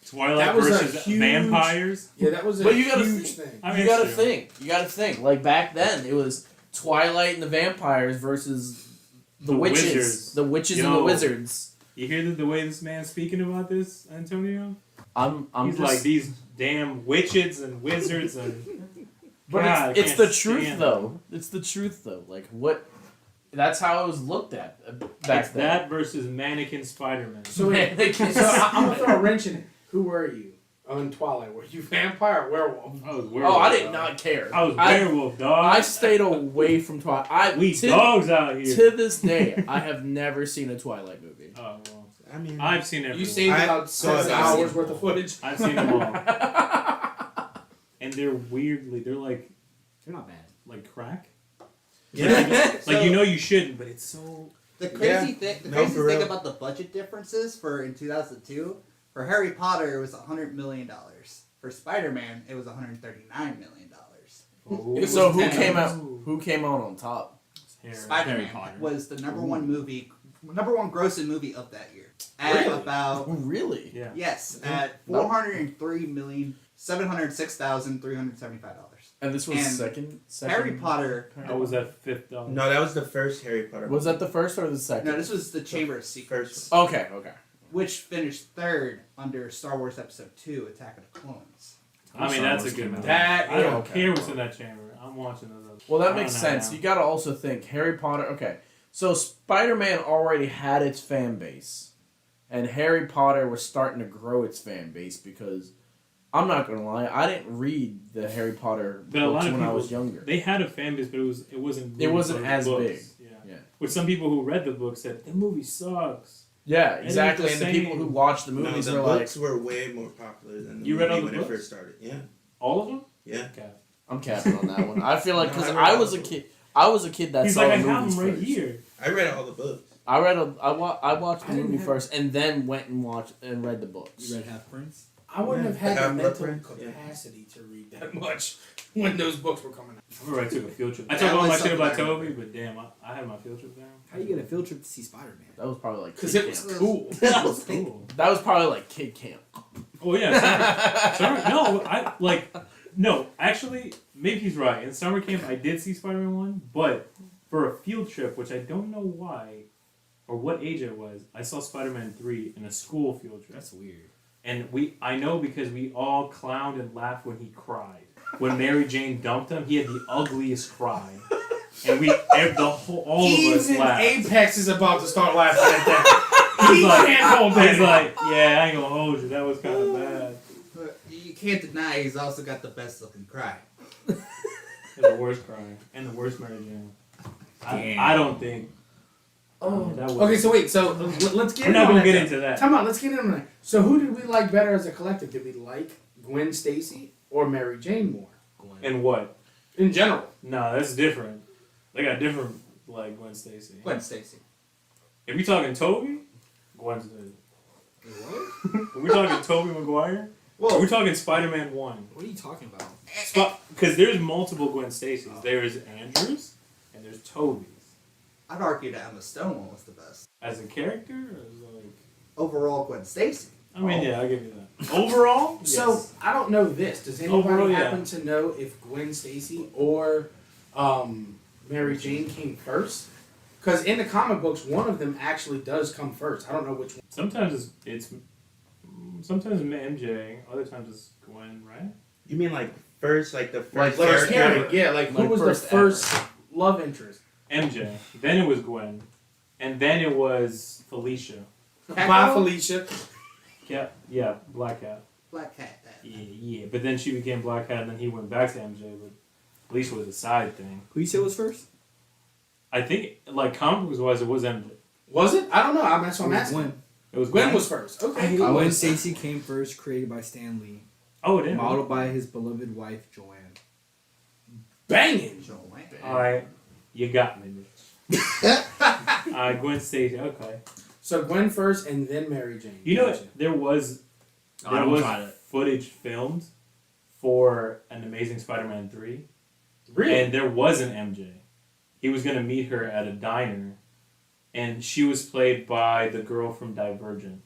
Twilight That was a versus huge- vampires. Yeah, that was a But you gotta huge think- thing. I mean, You gotta it's true. think. You gotta think. Like back then, it was Twilight and the vampires versus the witches, wizards. the witches and the Yo. wizards. You hear the way this man's speaking about this, Antonio? I'm He's just like these damn witches and wizards and. But God, I it's can't the truth stand though. them. It's the truth though. Like what? That's how it was looked at back It's then. that versus mannequin Spider-Man. So wait, Mannequin. so I'm gonna throw a wrench in it. Who were you on Twilight? Were you vampire or werewolf? I was Oh, werewolf, I did dog. not care. I was werewolf, dog. I stayed away from Twilight. we dogs out here. To this day, I have never seen a Twilight movie. Oh well, I mean, I've seen everyone. You saved about so 6 I've hours seen worth of footage. I've seen them all, and they're like They're not bad. crack. yeah. Like you shouldn't, but it's so. The crazy Yeah. thing, the No, crazy for thing real. about the budget differences for in 2002 for Harry Potter it was $100 million. For Spider-Man, it was $139 million. Oh. So who 10. came out? Who came out on top? Harry Spider-Man Potter. was the number one grossing movie of that year. At Really? about Oh, really? Yeah. yes, at No. $403,706,375. And this was And second. Harry Potter. I was at $5. No, that was the first Harry Potter. Was that the first or the second? No, this was the Chamber of Secrets, First. Okay. Okay. which finished third under Star Wars Episode 2: Attack of the Clones. I mean, that's a good movie. That- I don't okay. care what's in that chamber. I'm watching those. Well, I that don't makes know sense. now. You gotta also think Harry Potter. Okay, so Spider-Man already had its fan base, and Harry Potter was starting to grow its fan base because I'm not gonna lie, I didn't read the Harry Potter But a lot books of when I people, was younger. they had a fan base, but it wasn't. It really wasn't for as books. big. Yeah. Yeah. Which some people who read the book said the movie sucks. Yeah, ain't exactly. the And the people same. who watched the No, movies the were like, books were way more popular than the You read movie all the when books? it first started. Yeah. All of them. Yeah. Okay. I'm capping on that one. I feel like No, because I read I all was the a books. kid. I was a kid that He's saw like, I the have movies them right first. here. I read all the books. I watched the I didn't movie have- first and then went and watched and read the books. You read Half Prince? I wouldn't Yeah. have had the Half-Blood mental Prince, yeah. capacity to read that much when those books were coming out. I remember I took a field trip. I That talked all was my shit something about I Toby, remember. but damn, I had my field trip down. How you get a field trip to see Spider-Man? That was probably like Because kid it was camp. cool. That was Cool. That was probably like kid camp. Oh yeah. No, actually, maybe he's right. In summer camp, I did see Spider-Man 1, but for a field trip, which I don't know why or what age it was, I saw Spider-Man 3 in a school field trip. That's weird. And I know because we all clowned and laughed when he cried. When Mary Jane dumped him, he had the ugliest cry. And all of us Even laughed. Apexx is about to start laughing at that. He's He like, can't hold that. he's like, yeah, I ain't gonna hold you. That was kind of bad. But you can't deny he's also got the best looking cry. And the worst cry. And the worst Mary Jane. I don't think. Oh. That was, Okay, so wait. So let's get. we're not in on gonna that get then. into that. Time out. Let's get in on that. So who did we like better as a collective? Did we like Gwen Stacy or Mary Jane more And what? in general? No, that's different. They got different, like Gwen Stacy. Gwen Stacy. If we talking Toby, Gwen Stacy. What? If we talking Toby Maguire, Well, we're talking Spider-Man 1. What are you talking about? Because there's multiple Gwen Stacys. There's Andrews and there's Toby's. I'd argue that Emma Stone one was the best. As a character, or as like, Overall, Gwen Stacy. I mean, yeah, I'll give you that. Overall, So yes. I don't know this. Does anybody Overall, yeah. happen to know if Gwen Stacy or Mary Jane came first? Because in the comic books, one of them actually does come first. I don't know which one. Sometimes it's sometimes MJ, other times it's Gwen, right? You mean like first, like the first First character? parent, yeah, like who Like was the first first love interest? MJ. Then it was Gwen, and then it was Felicia. Bye, Felicia. Yeah, Black Cat. Black Cat. Yeah. But then she became Black Cat, and then he went back to MJ. But Felicia was a side thing. Who you said was first? I think, like comic books wise, it was MJ. Was it? I don't know. That's what I'm asking. Gwen. It was Gwen was first. Okay. Gwen Stacy came first, created by Stan Lee. Oh, it did. Modeled by his beloved wife, Joanne. Banging. Alright, you got me, bitch. Gwen Stacy, okay. So Gwen first, and then Mary Jane. You know, Gotcha. there was footage filmed for an Amazing Spider-Man 3. Really? And there was an MJ. He was going to meet her at a diner, and she was played by the girl from Divergent.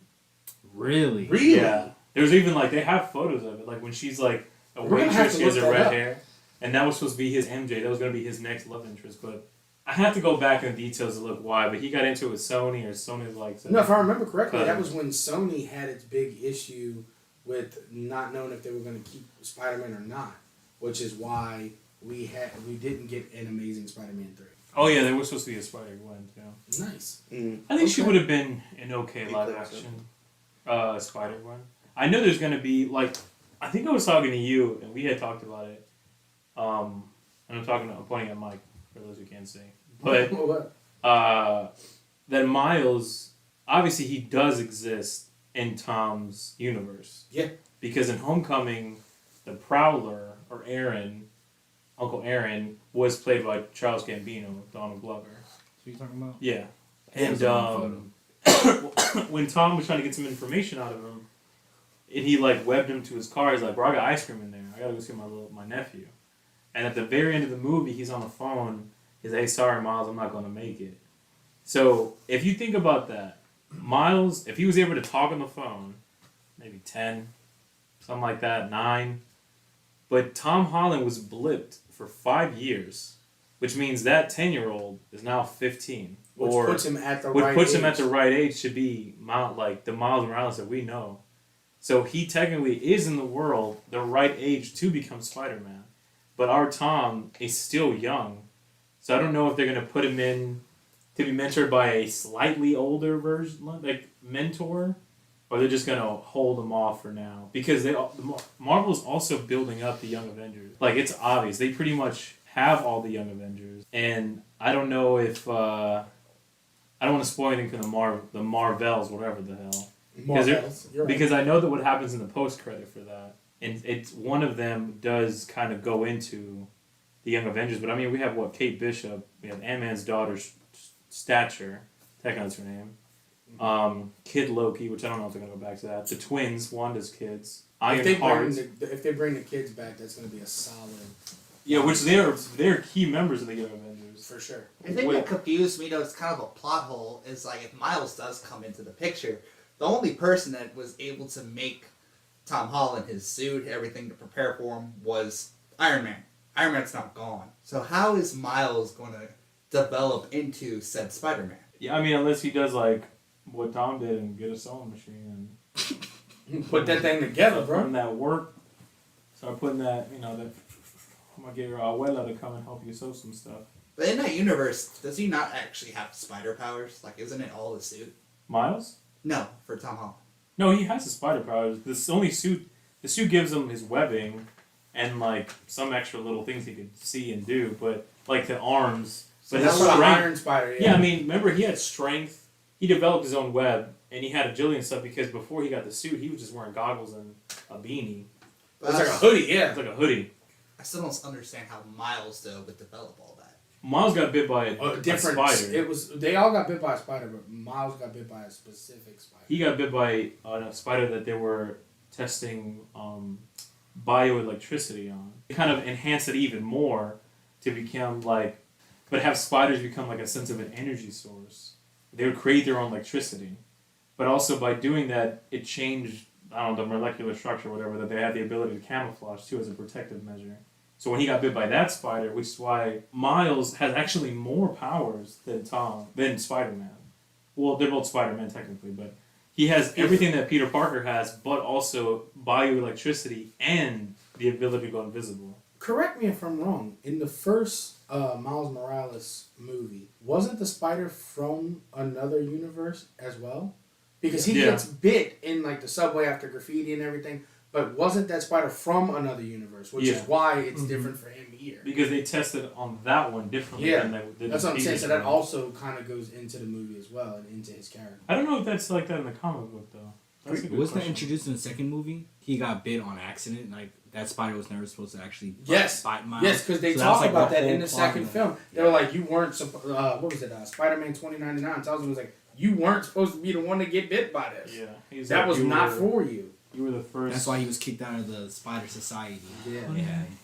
Really? Really? Yeah. There's even, like, they have photos of it. Like, when she's, like, a We're gonna have waitress, to she has look a that red up. hair. And that was supposed to be his MJ. That was going to be his next love interest. But I have to go back in the details to look why. But he got into it with Sony, or Sony like... No, if I remember correctly, But- that was when Sony had its big issue with not knowing if they were going to keep Spider-Man or not, which is why we didn't get an Amazing Spider-Man 3. Oh, yeah, there was supposed to be a Spider-Gwen, too. Nice. I think she Okay. would have been an okay Be live closer. action Spider-Gwen. I know there's going to be, like... I think I was talking to you, and we had talked about it. And I'm pointing at Mike, for those who can't see. But... What? that Miles, obviously he does exist in Tom's universe. Yeah. Because in Homecoming, the Prowler, or Aaron, Uncle Aaron, was played by Charles Gambino, Donald Glover. So you talking about? Yeah. He And when Tom was trying to get some information out of him, and he like webbed him to his car, he's like, bro, I got ice cream in there. I gotta go see my nephew. And at the very end of the movie, he's on the phone. He's like, hey, sorry, Miles, I'm not going to make it. So, if you think about that, Miles, if he was able to talk on the phone, maybe 10, something like that, 9. But Tom Holland was blipped for 5 years, which means that 10-year-old is now 15. Which puts him at the which right puts age. him at the right age to be like the Miles Morales that we know. So, he technically is in the world the right age to become Spider-Man. But our Tom is still young. So I don't know if they're going to put him in to be mentored by a slightly older version, like mentor, or they're just going to hold him off for now. Because Marvel's also building up the Young Avengers. Like, it's obvious. They pretty much have all the Young Avengers. And I don't know if... I don't want to spoil anything for the Marvels, whatever the hell. Marvels. You're right. Because I know that what happens in the post-credit for that. And it's one of them does kind of go into the Young Avengers, but I mean we have Kate Bishop, we have Ant-Man's daughter's Stature, technically that's her name. Kid Loki, which I don't know if they're gonna go back to that. The twins, Wanda's kids. Ironheart. If they bring the kids back, that's going to be a solid. Yeah, which they're key members of the Young Avengers. For sure. The thing that confused me, though, it's kind of a plot hole, is like if Miles does come into the picture, the only person that was able to make Tom Holland his suit, everything to prepare for him, was Iron Man. Iron Man's now gone. So how is Miles going to develop into said Spider-Man? Yeah, I mean unless he does like what Tom did and get a sewing machine and Put that thing together, start bro. putting that work. Start putting that, that I'm gonna get your abuela to come and help you sew some stuff. But in that universe, does he not actually have spider powers? Like, isn't it all the suit? Miles? No, for Tom Holland. No, he has the spider powers. The suit gives him his webbing and like some extra little things he could see and do, but like the arms. So But that's his what strength. Iron Spider. Yeah, I mean, remember he had strength. He developed his own web, and he had agility and stuff because before he got the suit, he was just wearing goggles and a beanie. It's like a hoodie, yeah. It's like a hoodie. I still don't understand how Miles, though, would develop all that. Miles got bit by a Different. spider. They all got bit by a spider, but Miles got bit by a specific spider. He got bit by a spider that they were testing bioelectricity on. It kind of enhanced it even more to become like, but have spiders become like a sense of an energy source. They would create their own electricity. But also by doing that, it changed, the molecular structure or whatever, that they had the ability to camouflage too as a protective measure. So when he got bit by that spider, which is why Miles has actually more powers than Spider-Man. Well, they're both Spider-Man technically, but he has everything that Peter Parker has, but also bioelectricity and the ability to go invisible. Correct me if I'm wrong. In the first Miles Morales movie, wasn't the spider from another universe as well? Because he gets bit in like the subway after graffiti and everything, but wasn't that spider from another universe? Which is why it's different for him here. Because they tested on that one differently than they did. That's what I'm saying. So that also kind of goes into the movie as well and into his character. I don't know if that's like that in the comic book though. That's a good Wasn't that question. introduced in the second movie? He got bit on accident. Like that spider was never supposed to actually bite Miles. Yes, because they So talk that's, like, about the that whole in the plot second of it. film. They were like, you weren't supposed. What was it? Spider-Man 2099 tells him, was like, you weren't supposed to be the one to get bit by this. Yeah, he's That like, was not were, for you. You were the first. That's why he was kicked out of the Spider Society. Yeah.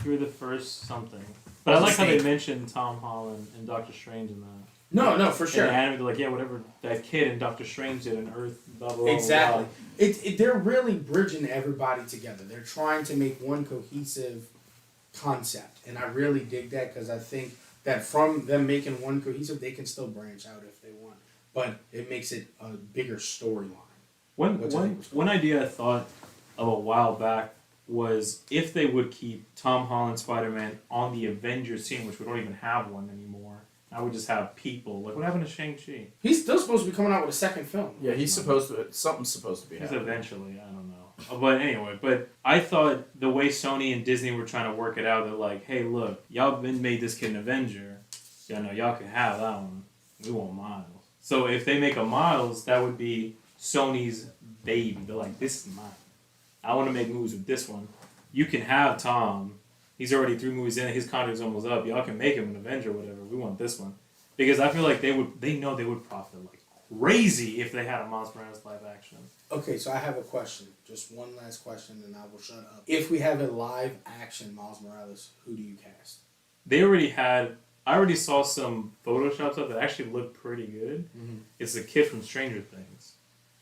You were the first something. But I like how they mentioned Tom Holland and Doctor Strange in that. No, for sure. In the anime, they're like, yeah, whatever that kid and Doctor Strange did on Earth, blah, blah, blah. Exactly. Blah. They're really bridging everybody together. They're trying to make one cohesive concept. And I really dig that because I think that from them making one cohesive, they can still branch out if they want. But it makes it a bigger storyline. One idea I thought of a while back was if they would keep Tom Holland Spider-Man on the Avengers team, which we don't even have one anymore. I would just have people. Like, what happened to Shang-Chi? He's still supposed to be coming out with a second film. Yeah, he's supposed to. Something's supposed to be He's happening. eventually, I don't know. But anyway, I thought the way Sony and Disney were trying to work it out, they're like, hey, look, y'all made this kid an Avenger. Yeah, no, y'all can have that one. We want Miles. So if they make a Miles, that would be Sony's baby. They're like, this is mine. I want to make movies with this one. You can have Tom. He's already 3 movies in. His contract's almost up. Y'all can make him an Avenger or whatever. We want this one. Because I feel like they know they would profit like crazy if they had a Miles Morales live action. Okay, so I have a question. Just one last question, and I will shut up. If we have a live action Miles Morales, who do you cast? They already had. I already saw some Photoshop stuff that actually looked pretty good. Mm-hmm. It's the kid from Stranger Things.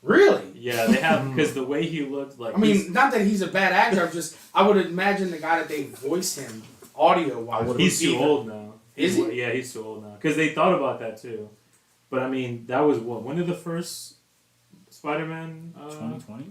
Really? Yeah, they have because the way he looked like. I mean, not that he's a bad actor. I would imagine the guy that they voice him audio wise. He's too old now. Is he? Yeah, he's too old now. Because they thought about that too. But I mean, that was what? When did the first Spider-Man? 2020?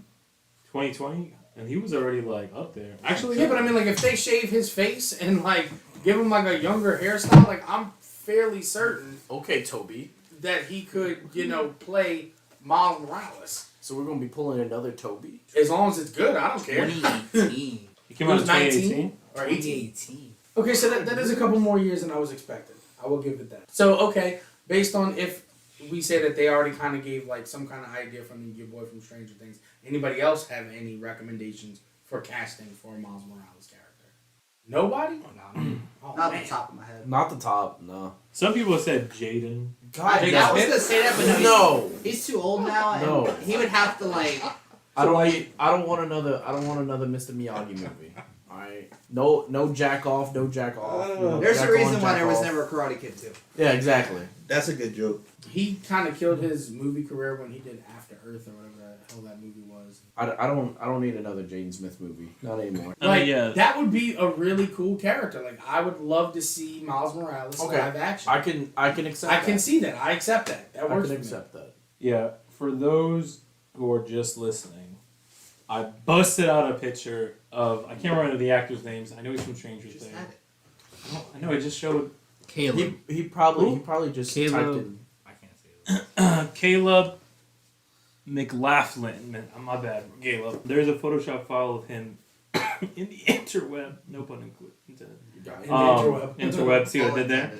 2020? And he was already like up there. Actually, Yeah, but I mean, like if they shave his face and like give him like a younger hairstyle, like I'm fairly certain Okay, Toby. that he could, play Miles Morales. So we're gonna be pulling another Toby. As long as it's good, I don't care. 2018. he came out in It was 19? 2018. Or 18. 2018. Okay, so that is a couple more years than I was expecting. I will give it that. So, okay, based on if we say that they already kind of gave like some kind of idea from your boy from Stranger Things, anybody else have any recommendations for casting for a Miles Morales character? Nobody? Oh, Not man. the top of my head. Not the top, no. Some people said Jaden. God, I was gonna say that, but no. He's too old now, and No. he would have to like. I don't want another Mr. Miyagi movie. Alright. No jack off, no jack off. There's Jack a reason on, why jack there was off. never a Karate Kid 2. Yeah, exactly. That's a good joke. He kind of killed his movie career when he did After Earth or whatever the hell that movie was. I don't need another Jaden Smith movie. Not anymore. Like, yeah. that would be a really cool character. Like, I would love to see Miles Morales live action. I can accept I that. can see that. I accept that. That I works can for me. accept that. Yeah, for those who are just listening, I busted out a picture of I can't remember the actors' names. I know he's from Stranger Just Things. had it. I know I just showed Caleb. He probably just Caleb. typed in. I can't say it. Caleb McLaughlin. My bad, Caleb. There's a Photoshop file of him in the interweb. No pun intended. Interweb. See what I did there?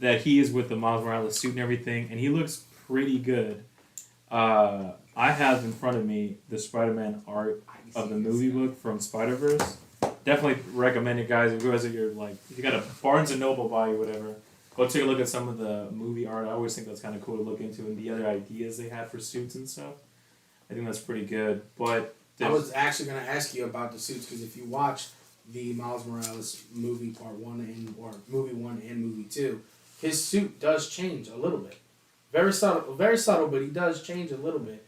That he is with the Miles Morales suit and everything, and he looks pretty good. I have in front of me the Spider-Man art of the movie book from Spider-Verse. Definitely recommend it, guys. If you guys are if you got a Barnes and Noble by you, whatever, go take a look at some of the movie art. I always think that's kind of cool to look into, and the other ideas they had for suits and stuff. I think that's pretty good. But I was actually going to ask you about the suits because if you watch the Miles Morales movie part 1 or movie 1 and movie 2, his suit does change a little bit. Very subtle, but he does change a little bit.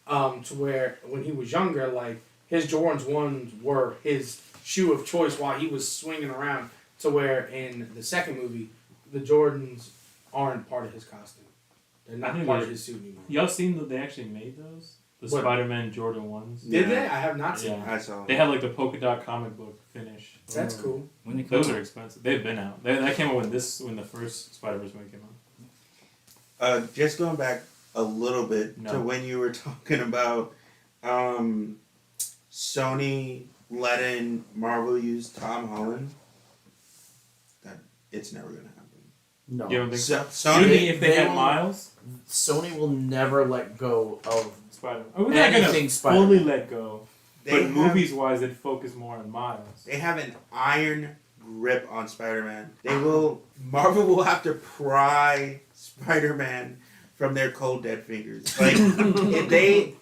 To where when he was younger, like his Jordans 1s were his shoe of choice while he was swinging around. To where in the second movie, the Jordans aren't part of his costume. They're I not think part they're- of his suit anymore. Y'all seen that they actually made those? The What? Spider-Man Jordan ones. Did Yeah. they? I have not seen Yeah. that. I saw. They had like the polka dot comic book finish. That's cool. When they come Those out. are expensive. They've been out. That came out when the first Spider-Verse movie came out. Just going back a little bit No. to when you were talking about Sony letting Marvel use Tom Holland. That it's never gonna happen. No. You don't think so? Sony, You mean if they had will- Miles? Sony will never let go of. Spider-Man. We're not gonna Anything Spider-Man. fully let go. they But have, movies-wise, they'd focus more on Miles. they have an iron grip on Spider-Man. Marvel will have to pry Spider-Man from their cold dead fingers. Like if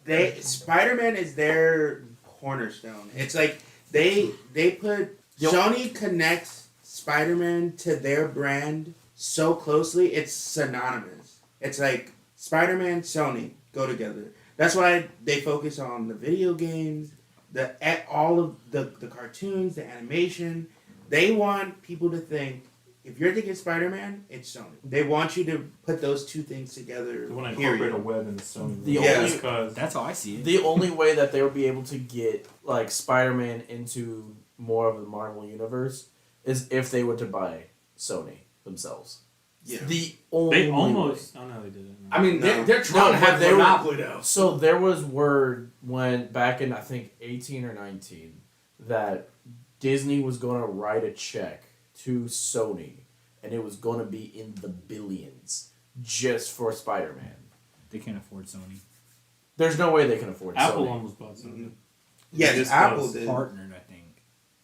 they Spider-Man is their cornerstone. It's like they put Sony connects Spider-Man to their brand so closely, it's synonymous. It's like Spider-Man, Sony go together. That's why they focus on the video games, all of the cartoons, the animation. They want people to think if you're thinking Spider-Man, it's Sony. They want you to put those two things together. They want to period. incorporate a web in the Sony. The logo. only- Because That's how I see it. The only way that they would be able to get like Spider-Man into more of the Marvel universe is if they were to buy Sony themselves. Yeah. The only they way. almost. Oh no, they didn't. I mean, No. they're trying to but have they were- monopoly though. So there was word when back in I think 18 or 19 that Disney was going to write a check to Sony and it was going to be in the billions just for Spider-Man. They can't afford Sony. There's no way they can afford Apple Sony. almost bought something. Yes, Just Apple cause did. Partnered, I think.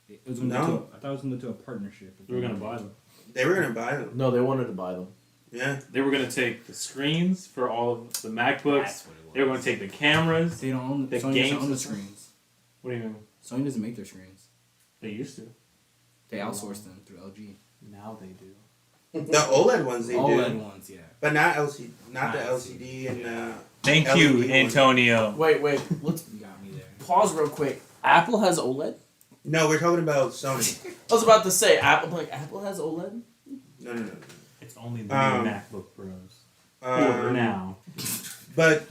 It was gonna No. go to I thought it was going to do a partnership. They were gonna buy them. They were gonna buy them. No, they wanted to buy them. Yeah. They were gonna take the screens for all of the MacBooks. That's what it was. They were gonna take the cameras. They don't own the Sony games doesn't own the system. screens. What do you mean? Sony doesn't make their screens. They used to. They outsource them through LG. Now they do. The OLED ones they OLED do, ones, yeah. but not LCD, not the Not LCD and Thank LED you, one. Antonio. Wait, let's You got me there. pause real quick. Apple has OLED? no, we're talking about Sony. I was about to say Apple. Like Apple has OLED. No. It's only the Um, new MacBook Pros. Order now. But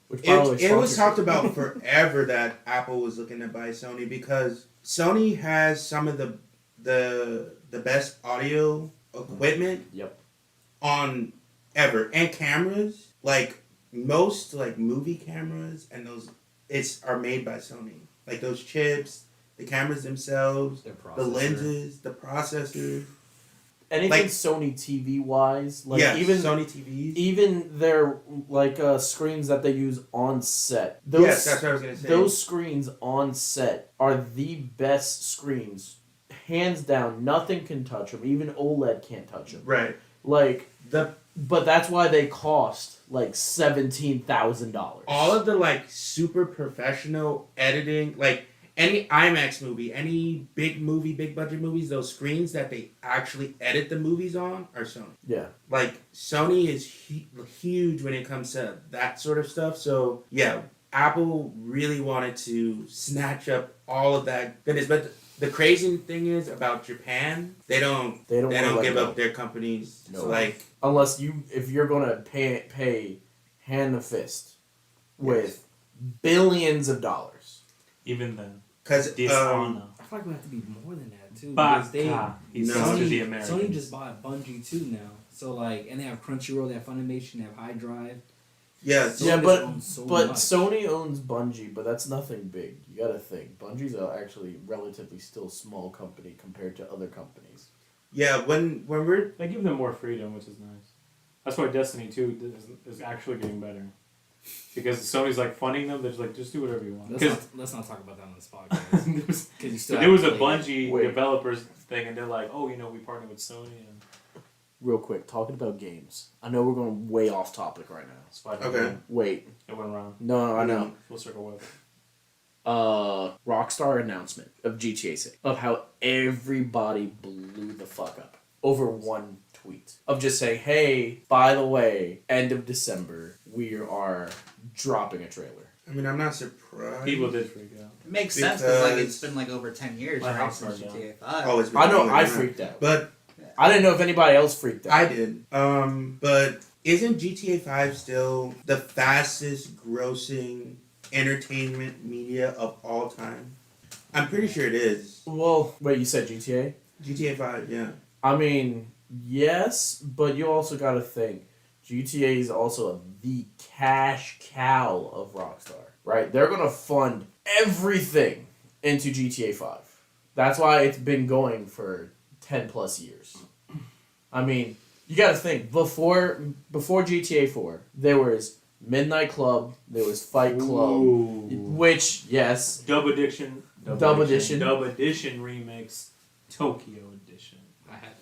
Which by the way, it was sponsorship. talked about forever that Apple was looking to buy Sony because Sony has some of the best audio equipment Yep. on ever and cameras like most like movie cameras and those are made by Sony, like those chips, the cameras themselves, Their the processor. lenses, the processor. Anything Like- Sony TV wise, like Yeah, even Sony TVs. even their like screens that they use on set. Those Yes, that's what I was gonna say. those screens on set are the best screens, hands down. Nothing can touch them. Even OLED can't touch them. right. Like, The but that's why they cost like $17,000. all of the like super professional editing, like any IMAX movie, any big budget movies, those screens that they actually edit the movies on are Sony. Yeah. Like Sony is huge when it comes to that sort of stuff. So yeah, Apple really wanted to snatch up all of that goodness. But the crazy thing is about Japan, they don't They don't wanna let give go. up their companies. No. So like Unless if you're gonna pay hand to fist with billions of dollars. Even then. because Dishonor. I feel like we have to be more than that too. Because they Baka. He No. says to the Sony Americans. just bought Bungie too now. So like, and they have Crunchyroll, they have Funimation, they have High Drive. yeah, So Yeah, Sony but- owns so But much. Sony owns Bungie, but that's nothing big. You gotta think. Bungie's actually relatively still small company compared to other companies. yeah. When we're They give them more freedom, which is nice. That's why Destiny 2 is actually getting better. Because Sony's like funding them, they're just like, just do whatever you want. Let's not talk about that on this podcast. there was, Because you still there was a have to play it. Bungie Wait. developers thing, and they're like, oh, we partner with Sony and Real quick, talking about games. I know we're going way off topic right now. Spider-Man. Okay. Wait. It went around. No, I know. Full circle web. Rockstar announcement of GTA 6 of how everybody blew the fuck up over one tweet of just saying, hey, by the way, end of December, we are dropping a trailer. I mean, I'm not surprised. People did freak out. It makes sense because like Because- it's been like over 10 years, My right, house since burned down. GTA 5. Always been I know going I on. freaked out. But I didn't know if anybody else freaked out. I did. But isn't GTA 5 still the fastest grossing entertainment media of all time? I'm pretty sure it is. Well, wait, you said GTA? GTA 5, yeah. I mean, yes, but you also got to think GTA is also the cash cow of Rockstar, right? They're going to fund everything into GTA 5. That's why it's been going for 10 plus years. I mean, you got to think, before GTA 4, there was Midnight Club, there was Fight Club, Ooh. which, yes. Dub Edition remix, Tokyo Edition. I had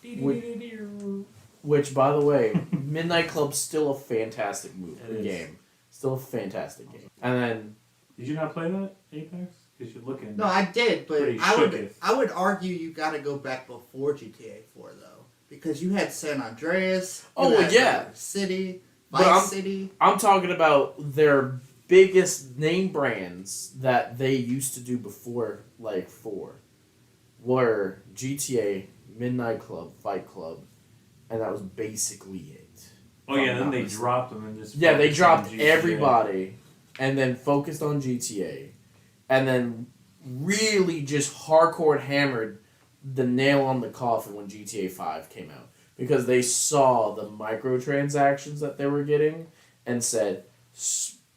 to. Which, by the way, Midnight Club's still a fantastic It is. game. Still a fantastic game. And then... Did you not play that, Apexx? Because you're looking... No, I did, but Pretty I would shooketh. I would argue you got to go back before GTA 4 though, because you had San Andreas. Oh, you had yeah. City, But Vice City. I'm talking about their biggest name brands that they used to do before, like, 4, were GTA, Midnight Club, Fight Club, and that was basically it. Oh yeah, then they dropped them and just... Yeah, they focused on dropped GTA. everybody and then focused on GTA and then really just hardcore hammered the nail on the coffin when GTA 5 came out because they saw the microtransactions that they were getting and said,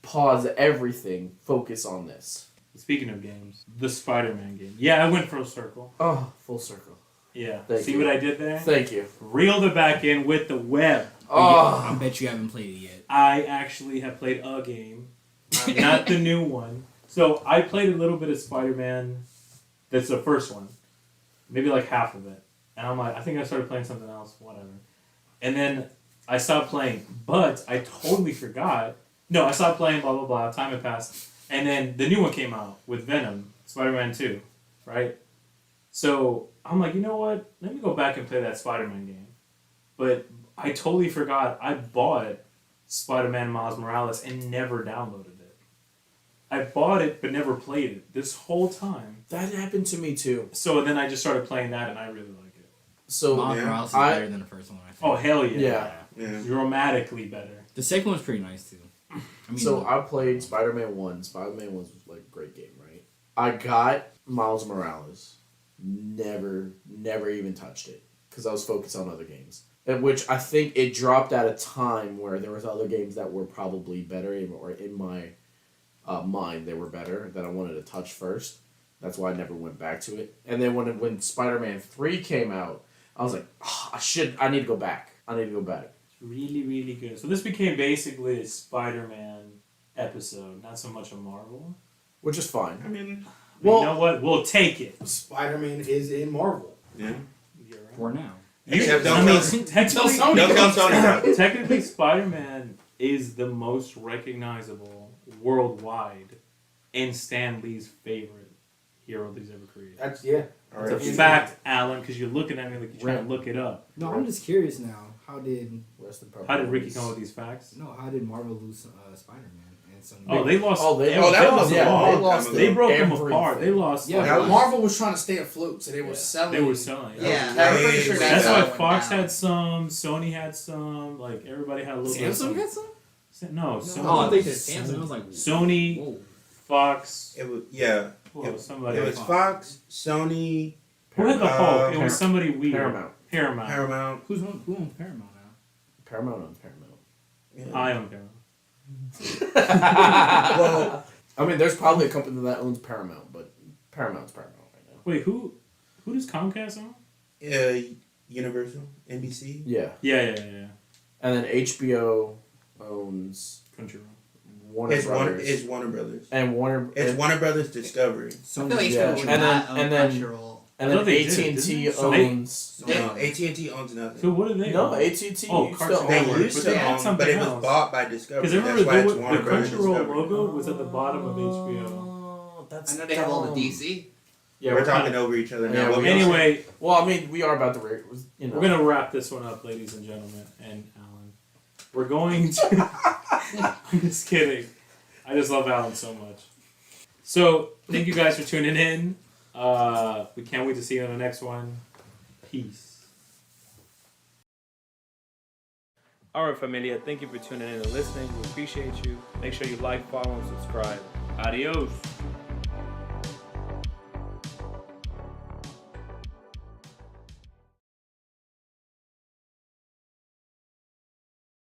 pause everything, focus on this. Speaking of games, the Spider-Man game. Yeah, I went full circle. Oh, full circle. Yeah. Thank See you. what I did there? Thank you. Reeled it back in with the web. Oh, I bet you haven't played it yet. I actually have played a game, not the new one. So I played a little bit of Spider-Man. That's the first one, maybe like half of it, and I'm like, I think I started playing something else, whatever. And then I stopped playing, but I totally forgot. No, I stopped playing. Blah blah blah. Time had passed, and then the new one came out with Venom, Spider-Man 2, right? So I'm like, you know what? Let me go back and play that Spider-Man game. But I totally forgot I bought Spider-Man Miles Morales and never downloaded it. I bought it but never played it this whole time. that happened to me too. So then I just started playing that and I really like it. So Miles yeah. Morales is I- better than the first one, I think. Oh, hell yeah. Yeah. Dramatically better. The second one's pretty nice, too. I mean, So I played Spider-Man 1. Spider-Man 1 was like a great game, right? I got Miles Morales. Never even touched it because I was focused on other games. At which I think it dropped at a time where there was other games that were probably better, or in my mind they were better that I wanted to touch first. That's why I never went back to it. And then when Spider-Man 3 came out, I was like, oh, I need to go back. It's really, really good. So this became basically a Spider-Man episode, not so much a Marvel. Which is fine. I mean, But Well- you know what? We'll take it. Spider-Man is in Marvel. yeah. You're right. for now. Except I don't mean, tell- technically, Sony. Don't tell Sony that. technically, Spider-Man is the most recognizable worldwide and Stan Lee's favorite hero that he's ever created. That's yeah. All It's a right. fact, Alan, because you're looking at me like you're trying to look it up. No, I'm just curious now. How did How did Ricky come up with these facts? how did Marvel lose Spider-Man and Sony? Oh, they lost. Oh, they that was them a long all. time lost ago. They broke them everything. apart. They lost. Yeah, like, Now, but- Marvel was trying to stay afloat, so they were selling. They were selling. Yeah, Yeah. I'm pretty sure That's how why it went Fox down. had some, Sony had some, like everybody had a little bit. of Samsung some. had some? No, Sony. Oh, I think it's Samsung. I was like, Sony, whoa. Fox. It was Whoa, somebody. it was Fox, Sony, Who had the Hulk? It Par- was somebody weird. Paramount. Paramount. Who owns Paramount now? Paramount on Paramount. Yeah. I own Paramount. Well, I mean, there's probably a company that owns Paramount, but Paramount's Paramount right now. Wait, who does Comcast own? Universal, NBC. Yeah. Yeah. And then HBO owns Crunchyroll. Warner Brothers. It's Warner Brothers. and Warner. It's and, Warner Brothers Discovery. I feel like Yeah. HBO would And not then- own and then- Crunchyroll. and I then thought they did, AT&T didn't they? owns. No, AT&T owns nothing. So what do they? No, own? AT&T. Oh, used Cartoon to They own- Network. used But to they had own, but something it was else. bought by Discovery. Because remember That's why it's the Warner Brothers Crunchyroll Discovery. logo was at the bottom of HBO. Oh, that's I know they have all the dumb. DC. Yeah, we're talking over each other Yeah, now. What we- were you Anyway, Well, I mean, we are about to, you know. we're gonna wrap this one up, ladies and gentlemen, and Alan. We're going to. I'm just kidding. I just love Alan so much. So thank you guys for tuning in. We can't wait to see you on the next one. Peace. Alright, familia, thank you for tuning in and listening. We appreciate you. Make sure you like, follow, and subscribe. Adios.